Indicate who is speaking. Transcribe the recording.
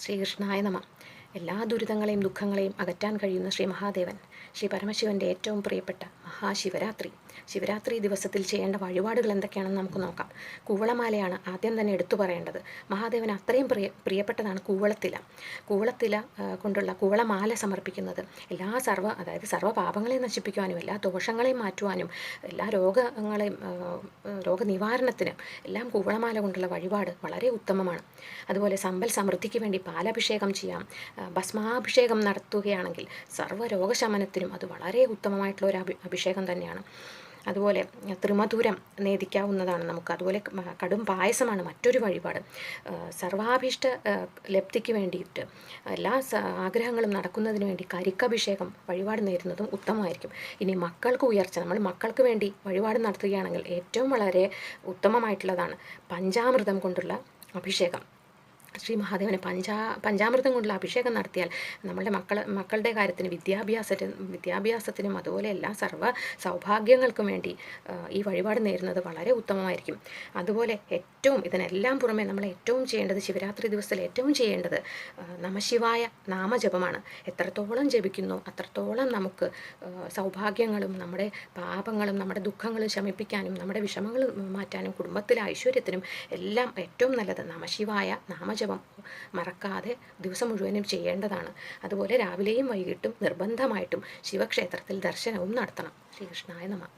Speaker 1: ശ്രീകൃഷ്ണായ നമ. എല്ലാ ദുരിതങ്ങളെയും ദുഃഖങ്ങളെയും അകറ്റാൻ കഴിയുന്ന ശ്രീ മഹാദേവൻ, ശ്രീ പരമശിവൻ്റെ ഏറ്റവും പ്രിയപ്പെട്ട മഹാശിവരാത്രി. ശിവരാത്രി ദിവസത്തിൽ ചെയ്യേണ്ട വഴിപാടുകൾ എന്തൊക്കെയാണെന്ന് നമുക്ക് നോക്കാം. കൂവളമാലയാണ് ആദ്യം തന്നെ എടുത്തു പറയേണ്ടത്. മഹാദേവൻ അത്രയും പ്രിയപ്പെട്ടതാണ് കൂവളത്തില. കൂവളത്തില കൊണ്ടുള്ള കൂവളമാല സമർപ്പിക്കുന്നത് അതായത് സർവ്വ പാപങ്ങളെയും നശിപ്പിക്കുവാനും എല്ലാ ദോഷങ്ങളെയും മാറ്റുവാനും എല്ലാ രോഗങ്ങളെയും രോഗനിവാരണത്തിനും എല്ലാം കൂവളമാല കൊണ്ടുള്ള വഴിപാട് വളരെ ഉത്തമമാണ്. അതുപോലെ സമ്പൽ സമൃദ്ധിക്ക് വേണ്ടി പാലഭിഷേകം ചെയ്യാം. ഭസ്മാഭിഷേകം നടത്തുകയാണെങ്കിൽ സർവ്വ രോഗശമനത്തിനും അത് വളരെ ഉത്തമമായിട്ടുള്ള ഒരു അഭിഷേകം തന്നെയാണ്. അതുപോലെ ത്രിമധുരം നേദിക്കാവുന്നതാണ് നമുക്ക്. അതുപോലെ കടും പായസമാണ് മറ്റൊരു വഴിപാട്. സർവാഭീഷ്ട ലബ്ധിക്ക് വേണ്ടിയിട്ട് എല്ലാ ആഗ്രഹങ്ങളും നടക്കുന്നതിന് വേണ്ടി കരിക്കഭിഷേകം വഴിപാട് നേരുന്നതും ഉത്തമമായിരിക്കും. ഇനി മക്കൾക്ക് ഉയർച്ച, നമ്മൾ മക്കൾക്ക് വേണ്ടി വഴിപാട് നടത്തുകയാണെങ്കിൽ ഏറ്റവും വളരെ ഉത്തമമായിട്ടുള്ളതാണ് പഞ്ചാമൃതം കൊണ്ടുള്ള അഭിഷേകം. ശ്രീ മഹാദേവന് പഞ്ചാമൃതം കൊണ്ടുള്ള അഭിഷേകം നടത്തിയാൽ നമ്മളുടെ മക്കളുടെ കാര്യത്തിന് വിദ്യാഭ്യാസത്തിനും അതുപോലെ എല്ലാ സർവ്വ സൗഭാഗ്യങ്ങൾക്കും വേണ്ടി ഈ വഴിപാട് നേരുന്നത് വളരെ ഉത്തമമായിരിക്കും. അതുപോലെ ഇതിനെല്ലാം പുറമെ നമ്മൾ ഏറ്റവും ചെയ്യേണ്ടത്, ശിവരാത്രി ദിവസത്തിൽ ഏറ്റവും ചെയ്യേണ്ടത് നമശിവായ നാമജപമാണ്. എത്രത്തോളം ജപിക്കുന്നോ അത്രത്തോളം നമുക്ക് സൗഭാഗ്യങ്ങളും നമ്മുടെ പാപങ്ങളും നമ്മുടെ ദുഃഖങ്ങളും ശമിപ്പിക്കാനും നമ്മുടെ വിഷമങ്ങൾ മാറ്റാനും കുടുംബത്തിലെ ഐശ്വര്യത്തിനും എല്ലാം ഏറ്റവും നല്ലത് നമശിവായ നാമജപം മറക്കാതെ ദിവസം മുഴുവനും ചെയ്യേണ്ടതാണ്. അതുപോലെ രാവിലെയും വൈകിട്ടും നിർബന്ധമായിട്ടും ശിവക്ഷേത്രത്തിൽ ദർശനവും നടത്തണം. ശ്രീകൃഷ്ണായ നമഃ.